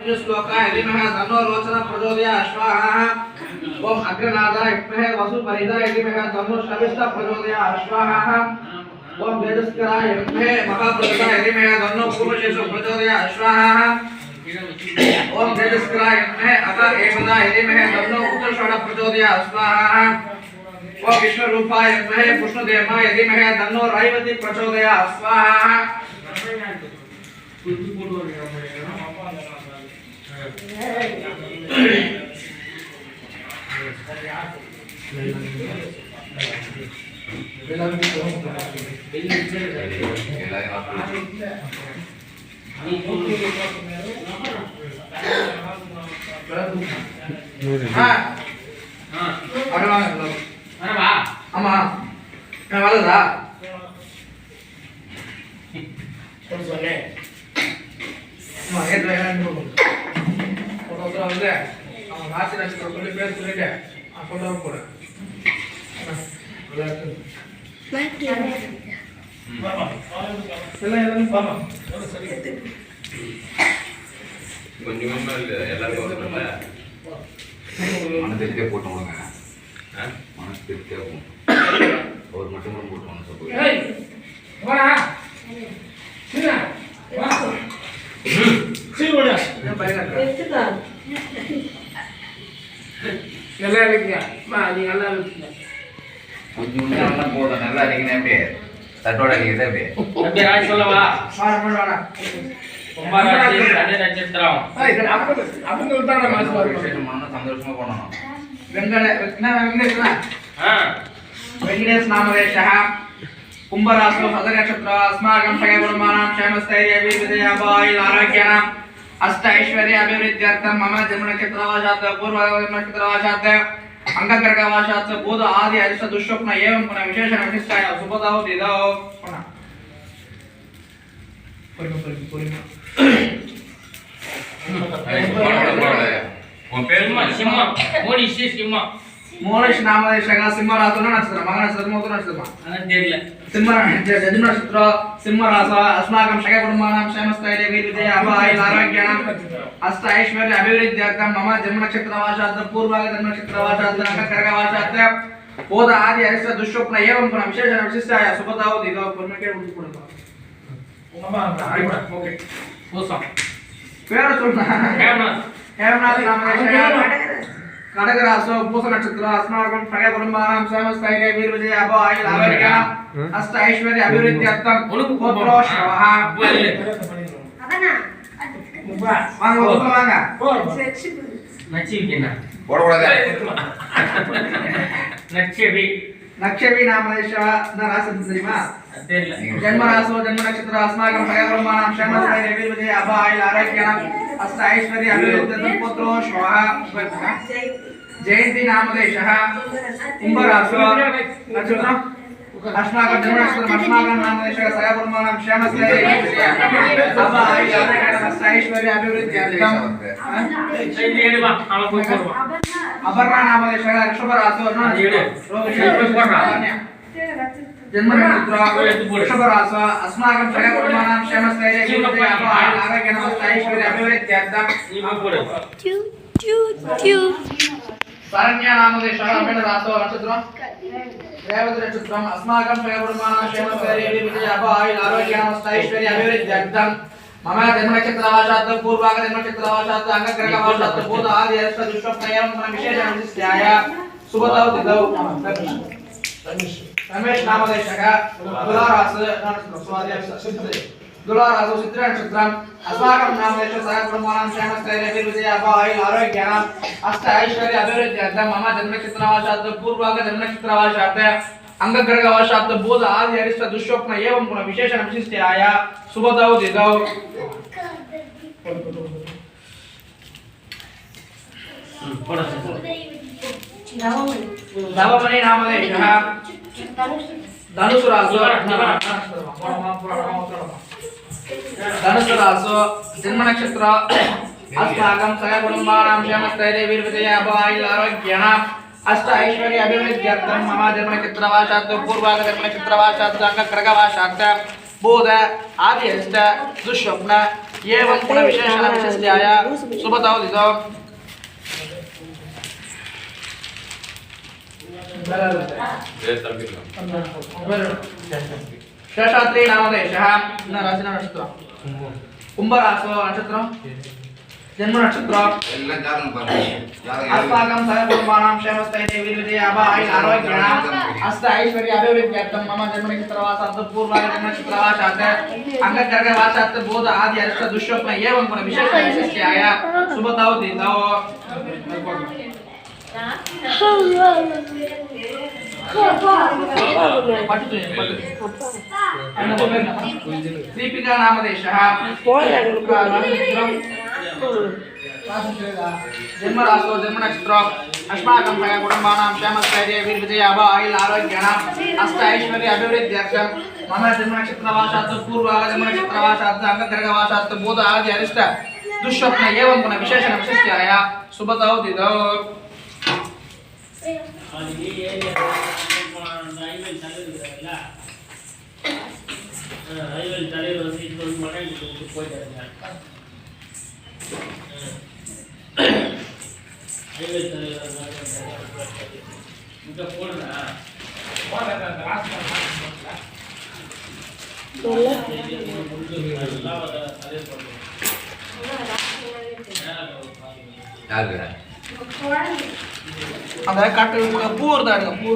श्लोकाय धीमहि तन्नो रोचन प्रचोदयात् स्वाहा। ओम अग्रनादाय विद्महे वसुपरिदाय धीमहि तन्नो शविष्ठ प्रचोदयात् स्वाहा। ओम तेजस्कराय विद्महे महाप्रदाय धीमहि तन्नो पूर्वशेषो प्रचोदयात् स्वाहा। ओम तेजस्कराय विद्महे अतः एकदाय धीमहि तन्नो उत्तरषोडश प्रचोदयात् स्वाहा। ओम विश्वरूपाय विद्महे पुष्णुदेवाय धीमहि तन्नो रैवती प्रचोदयात् स्वाहा। மனதிற்கே போட்டோங்க மனதிற்கே ஒரு மட்டும் போட்டு மனசு போய் கொஞ்சம் நல்லா போதும் நல்லா அடிக்கணும் அப்படியே தட்டோட அடிக்கிறது அப்படியே ராஜ் சொல்லவா சந்தோஷமா போனோம் वेंकटेश नामदेशः कुंभराशौ सदनक्षत्र अस्माकं सगुणमानां क्षेमस्थैर्य विजयाबाई आरोग्यानां अष्ट ऐश्वर्य अभिवृद्ध्यर्थं मम जन्मनक्षत्रवाशात् पूर्वजन्मनक्षत्रवाशात् अंगग्रहवाशात् भूत आदि अरिष्ट दुष्स्वप्न एवं पुनः विशेषण विशिष्टाय सुपदौ दिदौ मोलेश नामदेशः सिंहराशौ नक्षत्र मगनक्षत्र मोदु नक्षत्र सिंहनक्षत्र सिंहराशौ अस्माकं सगुणमानां क्षेमस्थैर्य विजयाबाई आरोग्यानां अष्ट ऐश्वर्य अभिवृद्ध्यर्थं मम जन्मनक्षत्रवाशात् पूर्वजन्मनक्षत्रवाशात् अंगग्रहवाशात् भूत आदि अरिष्ट दुष्स्वप्न एवं पुनः विशेषण विशिष्टाय सुपदौ दिदौ परमेके उडुकुडुगा ओके ओसा पेर सोना हेमनाथ नामदेशः கடகராசோ பூச நட்சத்திர அஸ்மாகம் சககுடும்பானாं சேமஸ்தைரே வீரவிஜயாபாய் ஆரோக்யானாம் அஷ்ட ஐஸ்வர்ய அபிவிருத்தியர்த்தம் புத்ரோ ஸ்வஹ வாங்க வாங்க நச்சிவிக்கேனா போடக்கூடாது நக்ஷவி நாமதேஷா ராசி தெரியுமா தெரியல ஜன்மராசோ ஜன்ம நட்சத்திர அஸ்மாகம் சககுடும்பானாं சேமஸ்தைரே வீரவிஜயாபாய் ஆரோக்யானாம் अष्ट ऐश्वर्य अभिवृद्ध्यर्थं पुत्रो श्वः जयंती नामदेशः कुंभराशौ नक्षत्र अस्माकं जन्मनक्षत्रम् अस्माकं नामदेशः सगुणमानां क्षेमस्थैर्य अष्ट ऐश्वर्य अभिवृद्ध्यर्थं अपर्णा नामदेशः ऋषभराशौ जन्मनक्षत्र वृषभराशौ अस्माकं सगुणमानां क्षेमस्थैर्य आरोग्यानां अष्ट ऐश्वर्य अभिवृद्ध्यर्थं शरण्या नामदेशः मीनराशौ नक्षत्र रेवती नक्षत्रम् अस्माकं सगुणमानां क्षेमस्थैर्य आरोग्यानां अष्ट ऐश्वर्य अभिवृद्ध्यर्थं मम जन्मनक्षत्रवाशात् पूर्वजन्मनक्षत्रवाशात् अंगग्रहवाशात् भूत आदि अष्ट दुष्स्वप्न एवं विशेषण विशिष्टाय सुपदौ दिदौ रमेश नामदेशः तुलाराशौ चित्रा नक्षत्रम् अस्माकं नामदेशः सगुणमानां क्षेमस्थैर्य विजयाबाई आरोग्यानां अष्ट ऐश्वर्य अभिवृद्ध्यर्थं मम जन्मनक्षत्रवाशात् पूर्वजन्मनक्षत्रवाशात् अंगग्रहवाशात् भूत आदि अरिष्ट दुष्स्वप्न एवं पुनः विशेषण विशिष्टाय सुपदौ दिदौ नवमणि नामदेशः धनुषु राशौ जन्म नक्षत्र अस्माकं सगुणमानां क्षेमस्थैर्य वीरविजयाबाई आरोग्यानां अष्ट ऐश्वर्य अभिवृद्ध्यर्थं मम जन्मनक्षत्रवाशात् पूर्वजन्मनक्षत्रवाशात् अंगग्रहवाशात् बोध आदि अष्ट दुष्स्वप्न एवं पुनः विशेषण विशिष्टाय सुबतौ दिदौ शेषाद्रि नामदेशः न राशि नक्षत्र कुंभराशि नक्षत्र जन्म नक्षत्र अस्माकं सर्वकुटुम्बानां क्षेमस्थैर्य विजय अभाय आरोग्याणां अष्ट ऐश्वर्य अभिवृद्ध्यर्थं मम जन्म नक्षत्रवासात् पूर्वाय जन्म नक्षत्रवासात् अंगकर्गवासात् बोध आदि अष्ट दुष्स्वप्न एवं गुण विशेष विशिष्टाय शुभतौ दिनौ दीपिका नामदेशः जन्म राशि जन्म नक्षत्र अस्माकं कुटुम्बानां क्षेमस्थैर्य विजय अभाय आरोग्याणाम् अष्ट ऐश्वर्य अभिवृद्ध्यर्थं मम जन्म नक्षत्रवासात् पूर्वाय जन्म नक्षत्रवासात् अंगकर्गवासात् बोध आदि अरिष्ट दुष्स्वप्न एवं गुण विशेषण विशिष्टाय शुभतौ दिनौ அந்த காட்டு பூ வருதா பூ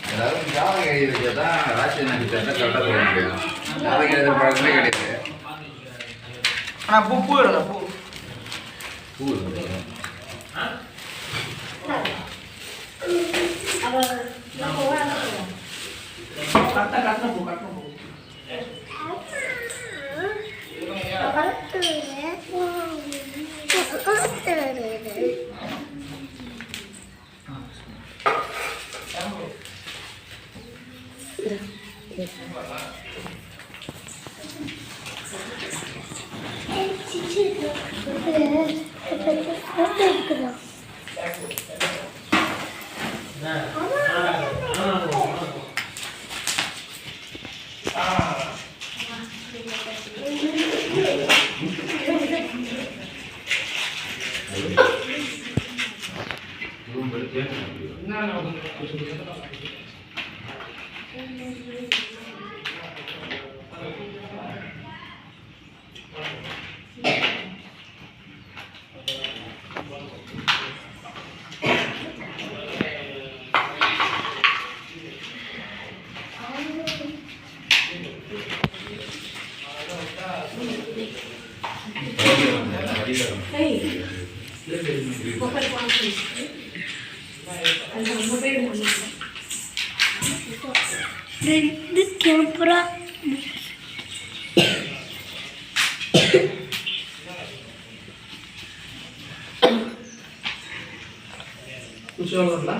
அதாவது ஜாதகம் எழுதி வச்சா ராசி நட்சத்திரத்தை கரெக்டாக சொல்ல முடியும். ஜாதகம் எழுதுற பழக்கமே கிடையாது. ஆனால் பூ வருதா பூ பூ கட்டணும் பூ ரெண்டு கேமரா కూర్చోవాలన్నా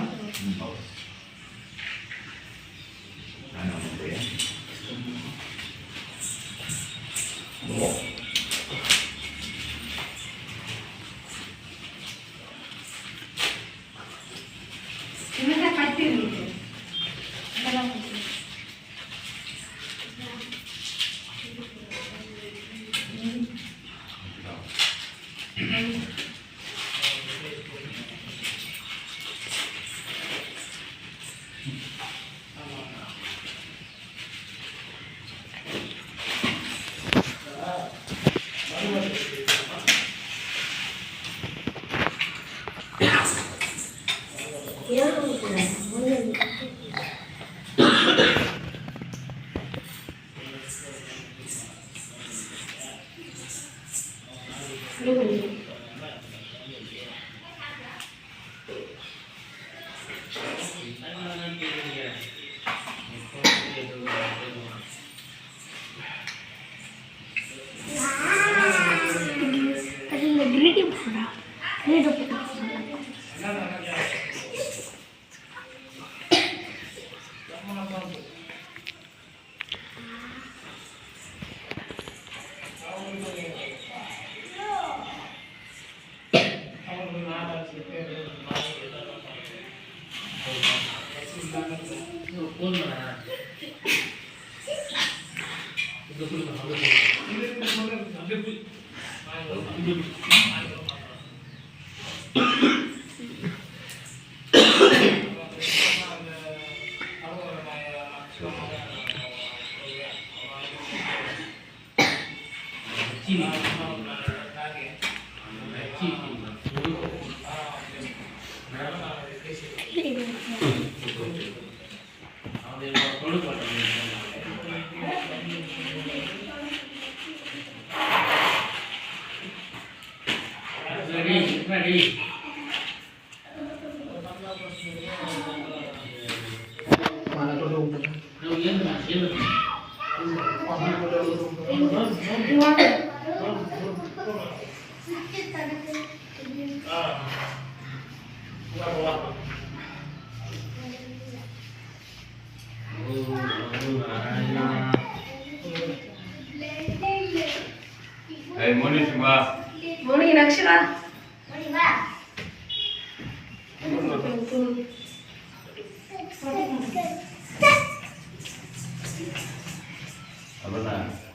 Morning, Akshara.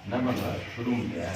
என்ன பண்ற சுடு முடியா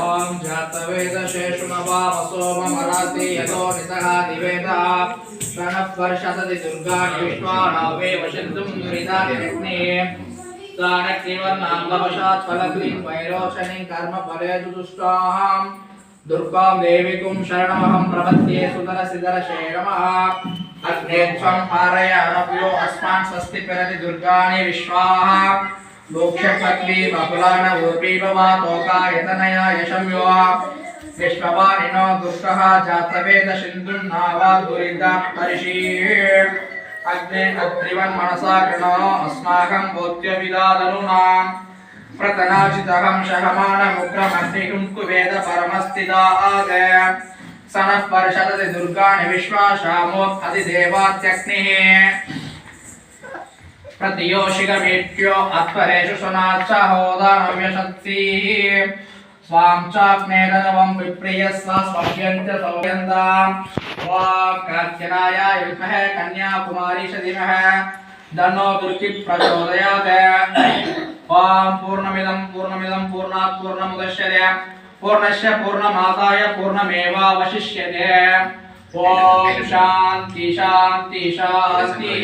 ओम जातवेद शेषुमवामसोममराति यतो नितः दिवेदः प्रणवर्षसति दुर्गाणि विश्वानावे वशन्तुं दुरितानिरग्ने तानक्तिवर्णाङ्गवशात् फलग्निं वैरोचनीं कर्मफले दुदुष्टाहं दुर्गां देवीकुं शरणमहं प्रपद्ये सुदरसिदरशेषमः अग्ने त्वं पारय अनप्यो अस्मान् स्वस्ति प्रति दुर्गाणि विश्वाः मोक्षपत्नी बकुलान ऊर्वीभवा तोकायतनया यशम्यो विश्ववानिनो दुष्टः जातवेद सिन्धुन्नावा दुरिता परिशीः अग्ने अत्रिवन् मनसा कृणो अस्माकं भूत्यविदादनुनां प्रतनाचितहं शहमानमुग्रमग्निहुं कुवेद परमस्थिताद सनः पर्षदति दुर्गाणि विश्वाशामोऽधिदेवात्यग्निः प्रतियोषिकमेट्यो अत्परेषु सुनाच्च होदानव्यशक्तिः स्वां चाप्नेदनवं विप्रियस्व स्वभ्यञ्च सौभ्यन्ताम् वां कात्यनायाय विद्महे कन्याकुमारी च धीमहि तन्नो दुर्गी प्रचोदयात् वां पूर्णमिदं पूर्णात् पूर्णमुदच्यते पूर्णस्य पूर्णमादाय पूर्णमेवावशिष्यते ओम शांति शांति शांति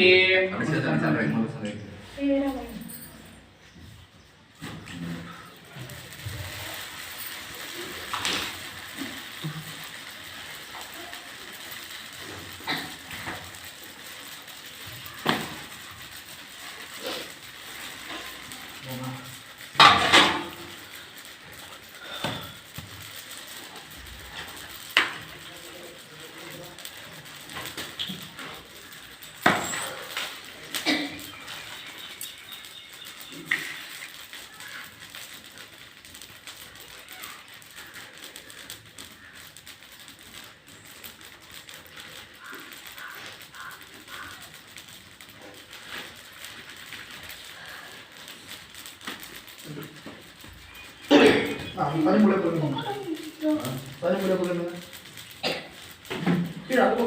Tadi boleh.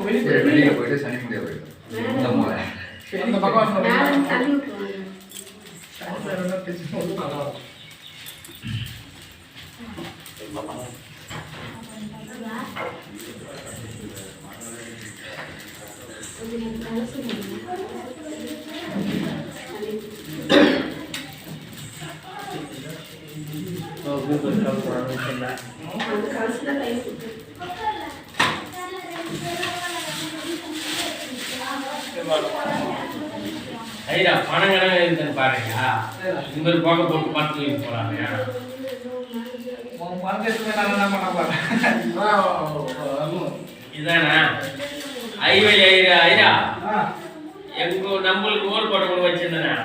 வெளியே போயிட்டு சனி முடிய போயிடும் இந்த மூலை அந்த பக்கம் ஐயா பணங்களாக இருக்குன்னு பாருங்க இந்த மாதிரி போக போட்டு பார்த்து போறாங்க இதானா ஐவழி ஐயா ஐயா எங்க நம்மளுக்கு ஓர் போட்ட கூட வச்சிருந்தேன்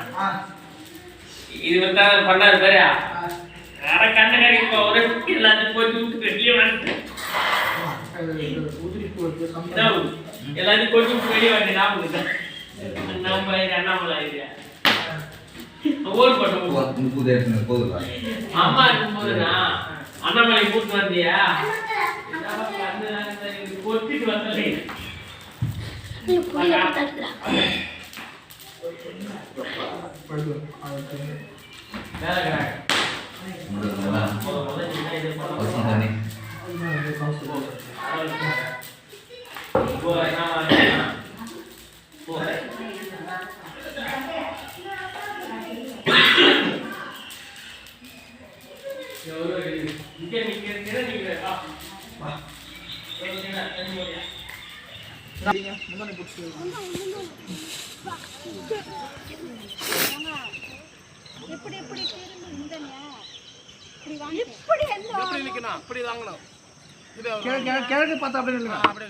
இது வந்து பண்ணாரு பாரு அரை கண்ண கடைக்கு ஒரு எல்லாத்தையும் போட்டு விட்டு வெளியே வந்து எல்லாத்தையும் போட்டு விட்டு வெளியே வந்து ஞாபகம் நம்ம அண்ணாமலை ஐடியா ஓர் போட்ட போதும் அம்மா இருக்கும்போதுண்ணா அண்ணாமலை கூட்டு வந்தியா கொத்திட்டு வரல எப்படி எப்படி இப்படி எப்படி நிக்கணும் அப்படி வாங்கணும் கிழக்கு பார்த்தா அப்படியே இல்லைங்க அப்படியே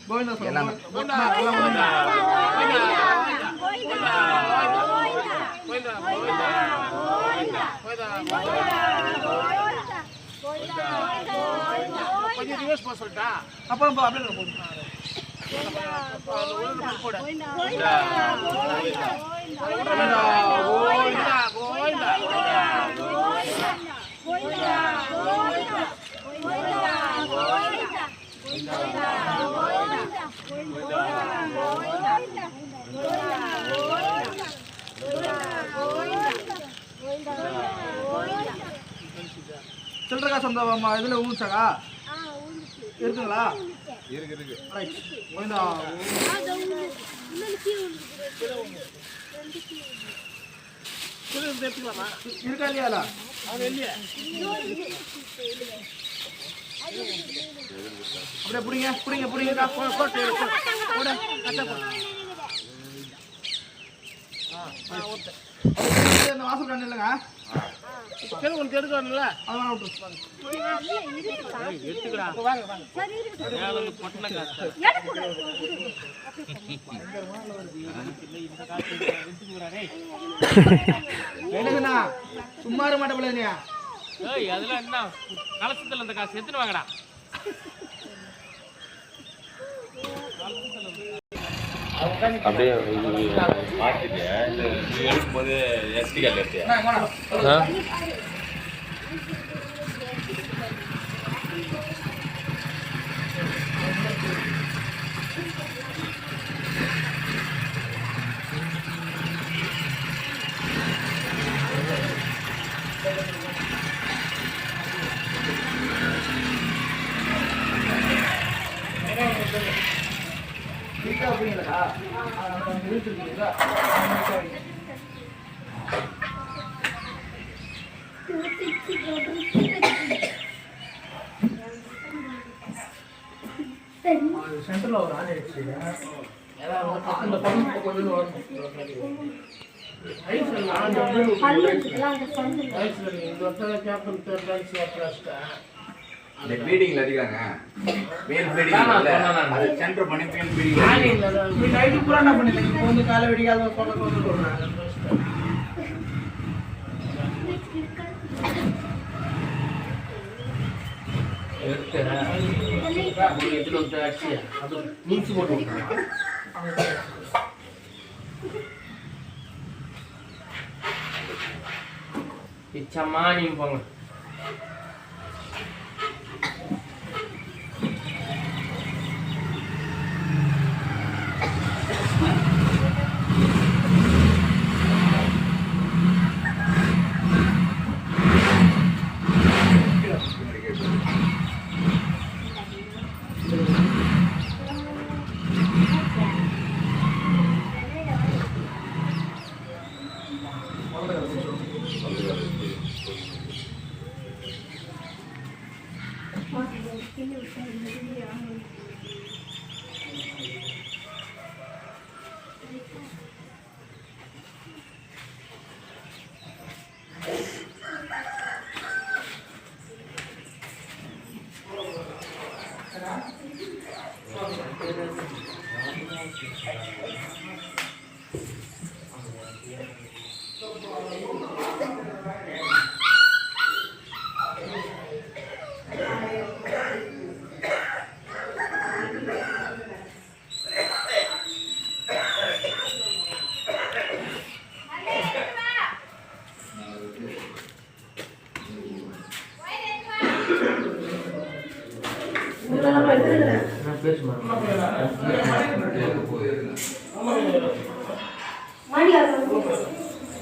கோவிந்தா சொல்லுங்க கோவிந்தா கோவிந்தா கொஞ்சம் ரிவர்ஸ் பண்ண சொல்லிட்டா அப்புறம் அப்படியே போடுங்க சில்லற காசு அந்த இதுல ஊச்சாக்கா இருக்குங்களா இருக்கு இருக்கா இல்லையா அப்படியே புடிங்க வாசல் கண்ணு இல்லைங்க உங்களுக்கு எடுக்கணும்ல அதெல்லாம் விட்டு எடுக்கண்ணா சும்மா இருக்க மாட்டே பிள்ளையா அதெல்லாம் என்ன கலசத்துல அந்த காசு எத்தனை வாங்கடா அப்படியே மாத்திட்டு எடுக்கும்போது எஸ்டி கார்டு எடுத்தியா சென்டர்ல ஒரு ஆள் ஆயிடுச்சு அந்த பக்கம் கொஞ்சம் வரணும் இந்த பீடிங்ல அடிக்கிறாங்க பேன் பீடிங் அது சென்டர் பண்ணி பேன் பீடிங் நைட்டு பூரா என்ன பண்ணிருக்கீங்க இப்போ வந்து காலை வெடிக்காத சொல்றேன் பிச்சம்மா நீங்க போங்க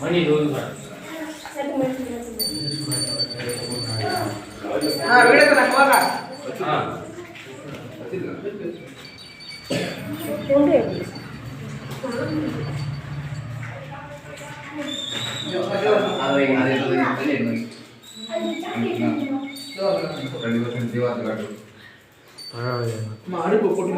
மணி வீடு போறா அடுப்பு போட்டு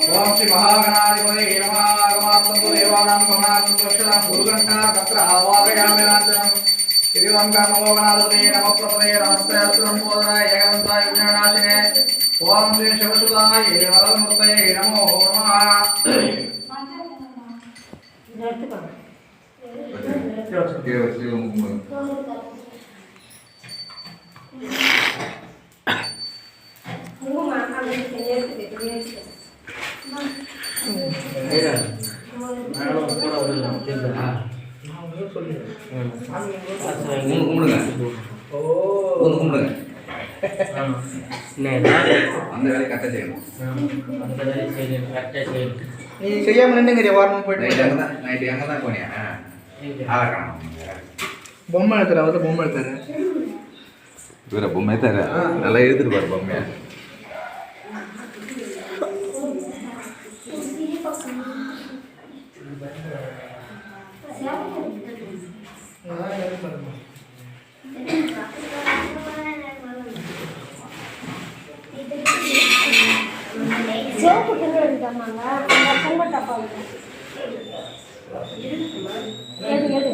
ओम श्री महागणाधिपतये नमः आगमात्मको देवानां समानात्मको रक्षतां गुरुघण्टा तत्र आवाहयामि लाञ्छनं श्रीवं कर्मभोगनाधिपतये नमः प्रपदये नमस्ते अस्त्रं पोदनाय एकदन्ताय विज्ञानाशिने ओम श्री शिवसुताय वरदमूर्तये नमो नमः அந்த வேலை கரெக்டாக செய்யணும். நீ செய்யாம நின்னுங்கறிய வாரணும் போயிட்டு நைட்டு எங்கே தான் போனியா ஆளக்கான பொம்மை எடுத்துற வந்து பொம்மை எடுத்தாரு இவரை பொம்மை தர நல்லா எழுதிட்டு பாரு பொம்மையா சேப்பு கிட்ட எடுத்தாமாங்க அந்த பொங்க டப்பா எடு எடு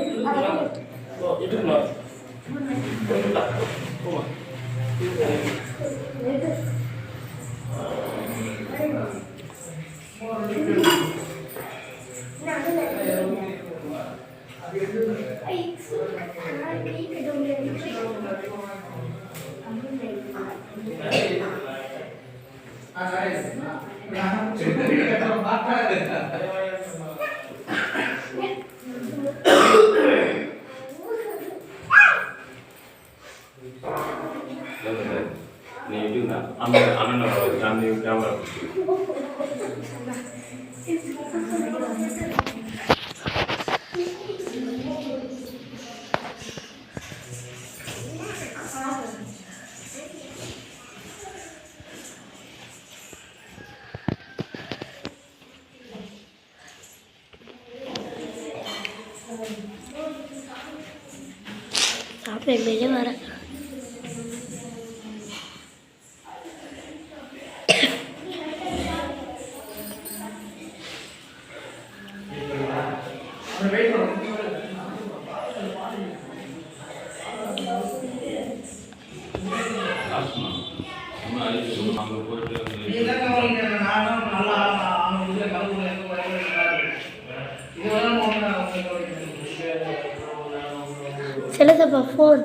சாப்பிட வெளியே வர செல்லதப்பா ஃபோன்